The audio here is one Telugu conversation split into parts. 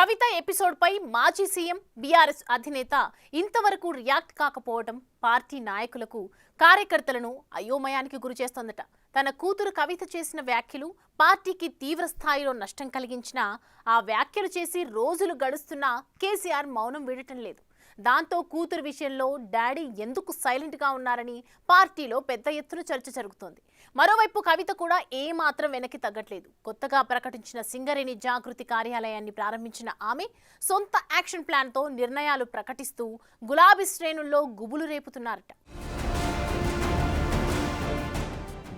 కవిత ఎపిసోడ్ పై మాజీ సీఎం బీఆర్ఎస్ అధినేత ఇంతవరకు రియాక్ట్ కాకపోవడం పార్టీ నాయకులకు కార్యకర్తలను అయోమయానికి గురిచేస్తోందట. తన కూతురు కవిత చేసిన వ్యాఖ్యలు పార్టీకి తీవ్ర స్థాయిలో నష్టం కలిగించినా ఆ వ్యాఖ్యలు చేసి రోజులు గడుస్తున్నా కేసీఆర్ మౌనం వీడటం లేదు. దాంతో కూతురు విషయంలో డాడీ ఎందుకు సైలెంట్ గా ఉన్నారని పార్టీలో పెద్ద ఎత్తున చర్చ జరుగుతోంది. మరోవైపు కవిత కూడా ఏమాత్రం వెనక్కి తగ్గట్లేదు. కొత్తగా ప్రకటించిన సింగరేణి జాగృతి కార్యాలయాన్ని ప్రారంభించిన ఆమె సొంత యాక్షన్ ప్లాన్ తో నిర్ణయాలు ప్రకటిస్తూ గులాబీ శ్రేణుల్లో గుబులు రేపుతున్నారట.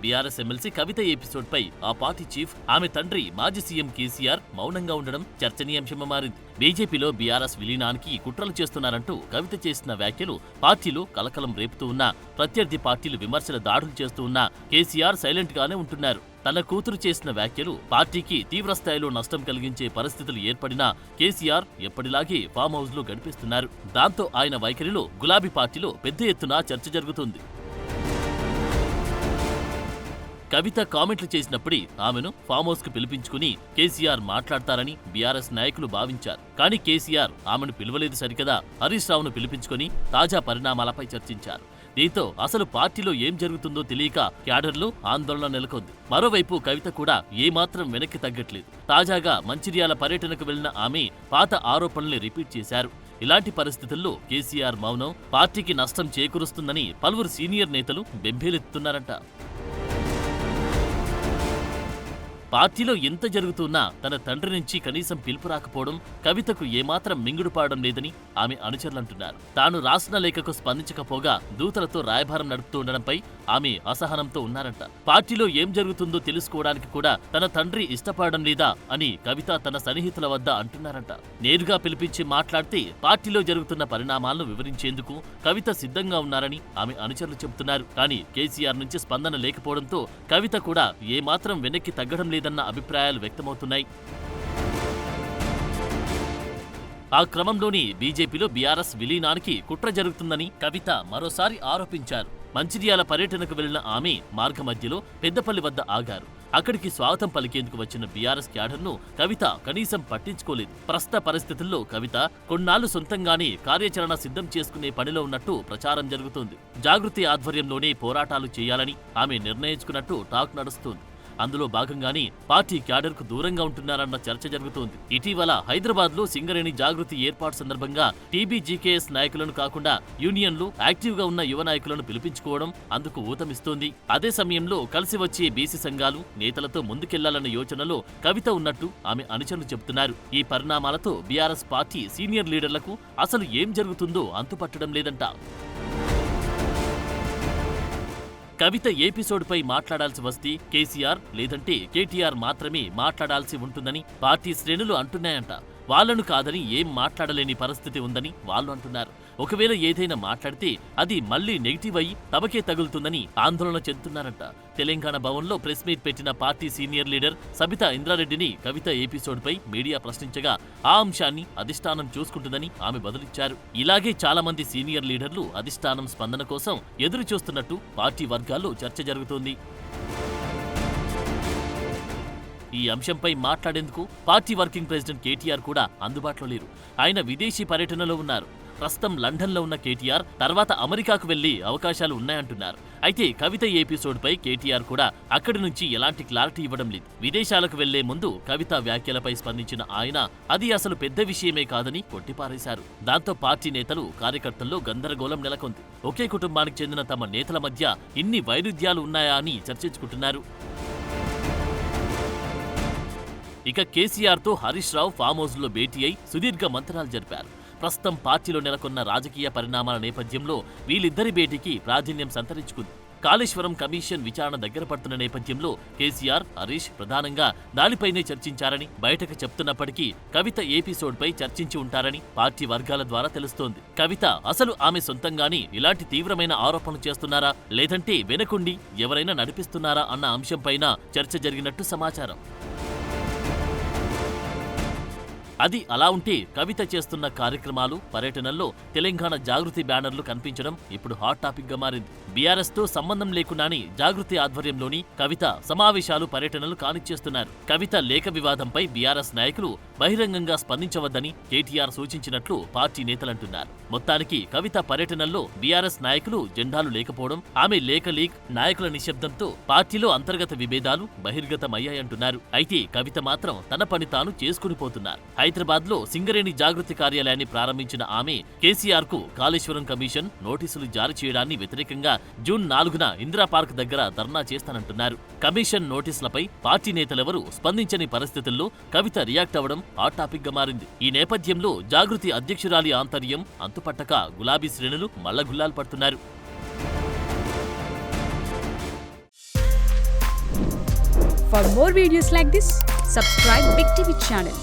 బీఆర్ఎస్ ఎమ్మెల్సీ కవిత ఎపిసోడ్ పై ఆ పార్టీ చీఫ్ ఆమె తండ్రి మాజీ సీఎం కేసీఆర్ మౌనంగా ఉండడం చర్చనీయాంశంగా మారింది. బీజేపీలో బీఆర్ఎస్ విలీనానికి కుట్రలు చేస్తున్నారంటూ కవిత చేసిన వ్యాఖ్యలు పార్టీలో కలకలం రేపుతూ ఉన్నా, ప్రత్యర్థి పార్టీలు విమర్శల దాడులు చేస్తూ ఉన్నా కేసీఆర్ సైలెంట్ గానే ఉంటున్నారు. తన కూతురు చేసిన వ్యాఖ్యలు పార్టీకి తీవ్రస్థాయిలో నష్టం కలిగించే పరిస్థితులు ఏర్పడినా కేసీఆర్ ఎప్పటిలాగే ఫామ్ హౌస్ లో గడిపిస్తున్నారు. దాంతో ఆయన వైఖరిలో గులాబీ పార్టీలో పెద్ద ఎత్తున చర్చ జరుగుతుంది. కవిత కామెంట్లు చేసినప్పుడే ఆమెను ఫామ్ హౌస్ కు పిలిపించుకుని కేసీఆర్ మాట్లాడతారని బీఆర్ఎస్ నాయకులు భావించారు. కానీ కేసీఆర్ ఆమెను పిలవలేదు సరికదా, హరీష్ రావును పిలిపించుకుని తాజా పరిణామాలపై చర్చించారు. దీంతో అసలు పార్టీలో ఏం జరుగుతుందో తెలియక క్యాడర్లో ఆందోళన నెలకొంది. మరోవైపు కవిత కూడా ఏమాత్రం వెనక్కి తగ్గట్లేదు. తాజాగా మంచిర్యాల పర్యటనకు వెళ్లిన ఆమె పాత ఆరోపణల్ని రిపీట్ చేశారు. ఇలాంటి పరిస్థితుల్లో కేసీఆర్ మౌనం పార్టీకి నష్టం చేకూరుస్తుందని పలువురు సీనియర్ నేతలు బెంబేలెత్తుతున్నారంట. పార్టీలో ఎంత జరుగుతున్నా తన తండ్రి నుంచి కనీసం పిలుపు రాకపోవడం కవితకు ఏమాత్రం మింగుడుపాడడం లేదని ఆమె అనుచరులంటున్నారు. తాను రాసిన లేఖకు స్పందించకపోగా దూతలతో రాయబారం నడుపుతూ ఉండడంపై ఆమె అసహనంతో ఉన్నారంట. పార్టీలో ఏం జరుగుతుందో తెలుసుకోవడానికి కూడా తన తండ్రి ఇష్టపడడం లేదా అని కవిత తన సన్నిహితుల వద్ద అంటున్నారంట. నేరుగా పిలిపించి మాట్లాడితే పార్టీలో జరుగుతున్న పరిణామాలను వివరించేందుకు కవిత సిద్ధంగా ఉన్నారని ఆమె అనుచరులు చెబుతున్నారు. కానీ కేసీఆర్ నుంచి స్పందన లేకపోవడంతో కవిత కూడా ఏమాత్రం వెనక్కి తగ్గడం లేదన్న అభిప్రాయాలు వ్యక్తమవుతున్నాయి. ఆ క్రమంలోని బీజేపీలో బీఆర్ఎస్ విలీనానికి కుట్ర జరుగుతుందని కవిత మరోసారి ఆరోపించారు. మంచిర్యాల పర్యటనకు వెళ్లిన ఆమె మార్గ మధ్యలో పెద్దపల్లి వద్ద ఆగారు. అక్కడికి స్వాగతం పలికేందుకు వచ్చిన బీఆర్ఎస్ క్యాడర్ను కవిత కనీసం పట్టించుకోలేదు. ప్రస్తుత పరిస్థితుల్లో కవిత కొన్నాళ్లు సొంతంగానే కార్యాచరణ సిద్ధం చేసుకునే పనిలో ఉన్నట్టు ప్రచారం జరుగుతోంది. జాగృతి ఆధ్వర్యంలోనే పోరాటాలు చేయాలని ఆమె నిర్ణయించుకున్నట్టు టాక్ నడుస్తోంది. అందులో భాగంగానే పార్టీ క్యాడర్కు దూరంగా ఉంటున్నారన్న చర్చ జరుగుతోంది. ఇటీవల హైదరాబాద్లో సింగరేణి జాగృతి ఏర్పాటు సందర్భంగా టీబీజీకేఎస్ నాయకులను కాకుండా యూనియన్లు యాక్టివ్గా ఉన్న యువ నాయకులను పిలిపించుకోవడం అందుకు ఊతమిస్తోంది. అదే సమయంలో కలిసి వచ్చే బీసీ సంఘాలు నేతలతో ముందుకెళ్లాలన్న యోచనలో కవిత ఉన్నట్టు ఆమె అనుచరులు చెబుతున్నారు. ఈ పరిణామాలతో బీఆర్ఎస్ పార్టీ సీనియర్ లీడర్లకు అసలు ఏం జరుగుతుందో అంతుపట్టడం లేదంట. కవిత ఎపిసోడ్పై మాట్లాడాల్సి వస్తే కేసీఆర్ లేదంటే కేటీఆర్ మాత్రమే మాట్లాడాల్సి ఉంటుందని పార్టీ శ్రేణులు అంటున్నాయంట. వాళ్లను కాదని ఏం మాట్లాడలేని పరిస్థితి ఉందని వాళ్ళు అంటున్నారు. ఒకవేళ ఏదైనా మాట్లాడితే అది మళ్లీ నెగిటివ్ అయ్యి తమకే తగులుతుందని ఆందోళన చెందుతున్నారంట. తెలంగాణ భవన్లో ప్రెస్ మీట్ పెట్టిన పార్టీ సీనియర్ లీడర్ సబితా ఇంద్రారెడ్డిని కవిత ఎపిసోడ్పై మీడియా ప్రశ్నించగా ఆ అంశాన్ని అధిష్టానం చూసుకుంటుందని ఆమె బదులిచ్చారు. ఇలాగే చాలా మంది సీనియర్ లీడర్లు అధిష్టానం స్పందన కోసం ఎదురు చూస్తున్నట్టు పార్టీ వర్గాల్లో చర్చ జరుగుతోంది. ఈ అంశంపై మాట్లాడేందుకు పార్టీ వర్కింగ్ ప్రెసిడెంట్ కేటీఆర్ కూడా అందుబాటులో లేరు. ఆయన విదేశీ పర్యటనలో ఉన్నారు. ప్రస్తుతం లండన్లో ఉన్న కేటీఆర్ తర్వాత అమెరికాకు వెళ్లే అవకాశాలు ఉన్నాయంటున్నారు. అయితే కవిత ఎపిసోడ్పై కేటీఆర్ కూడా అక్కడి నుంచి ఎలాంటి క్లారిటీ ఇవ్వడం లేదు. విదేశాలకు వెళ్లే ముందు కవిత వ్యాఖ్యలపై స్పందించిన ఆయన అది అసలు పెద్ద విషయమే కాదని కొట్టిపారేశారు. దాంతో పార్టీ నేతలు కార్యకర్తల్లో గందరగోళం నెలకొంది. ఒకే కుటుంబానికి చెందిన తమ నేతల మధ్య ఇన్ని వైరుధ్యాలు ఉన్నాయా అని చర్చించుకుంటున్నారు. ఇక కేసీఆర్తో హరీష్ రావు ఫామ్ హౌస్ లో భేటీ అయి సుదీర్ఘ మంతనాలు జరిపారు. ప్రస్తుతం పార్టీలో నెలకొన్న రాజకీయ పరిణామాల నేపథ్యంలో వీళ్ళిద్దరి భేటీకి ప్రాధాన్యం సంతరించుకుంది. కాళేశ్వరం కమిషన్ విచారణ దగ్గర పడుతున్న నేపథ్యంలో కేసీఆర్, హరీష్ ప్రధానంగా దానిపైనే చర్చించారని బయటకు చెప్తున్నప్పటికీ కవిత ఎపిసోడ్పై చర్చించి ఉంటారని పార్టీ వర్గాల ద్వారా తెలుస్తోంది. కవిత అసలు ఆమె సొంతంగానే ఇలాంటి తీవ్రమైన ఆరోపణలు చేస్తున్నారా లేదంటే వెనకుండి ఎవరైనా నడిపిస్తున్నారా అన్న అంశంపైన చర్చ జరిగినట్టు సమాచారం. అది అలా ఉంటే కవిత చేస్తున్న కార్యక్రమాలు, పర్యటనల్లో తెలంగాణ జాగృతి బ్యానర్లు కనిపించడం ఇప్పుడు హాట్ టాపిక్ గా మారింది. బీఆర్ఎస్ తో సంబంధం లేకుండానే జాగృతి ఆధ్వర్యంలోని కవిత సమావేశాలు, పర్యటనలు కానిచ్చేస్తున్నారు. కవిత లేఖ వివాదంపై బీఆర్ఎస్ నాయకులు బహిరంగంగా స్పందించవద్దని కేటీఆర్ సూచించినట్లు పార్టీ నేతలంటున్నారు. మొత్తానికి కవిత పర్యటనల్లో బీఆర్ఎస్ నాయకులు జెండాలు లేకపోవడం, ఆమె లేఖ లీక్, నాయకుల నిశ్శబ్దంతో పార్టీలో అంతర్గత విభేదాలు బహిర్గతమయ్యాయంటున్నారు. అయితే కవిత మాత్రం తన పని తాను చేసుకుని పోతున్నారు. హైదరాబాద్ లో సింగరేణి జాగృతి కార్యాలయాన్ని ప్రారంభించిన ఆమె కేసీఆర్ కు కాళేశ్వరం కమిషన్ నోటీసులు జారీ చేయడాన్ని వ్యతిరేకంగా జూన్ 4న ఇందిరా పార్క్ దగ్గర ధర్నా చేస్తానంటున్నారు. కమిషన్ నోటీసులపై పార్టీ నేతలెవరూ స్పందించని పరిస్థితుల్లో కవిత రియాక్ట్ అవ్వడం హాట్ టాపిక్ గా మారింది. ఈ నేపథ్యంలో జాగృతి అధ్యక్షురాలి ఆంతర్యం అంతుపట్టక గులాబీ శ్రేణులు మల్లగుల్లాలు పడుతున్నారు. For more videos like this, subscribe Big TV channel.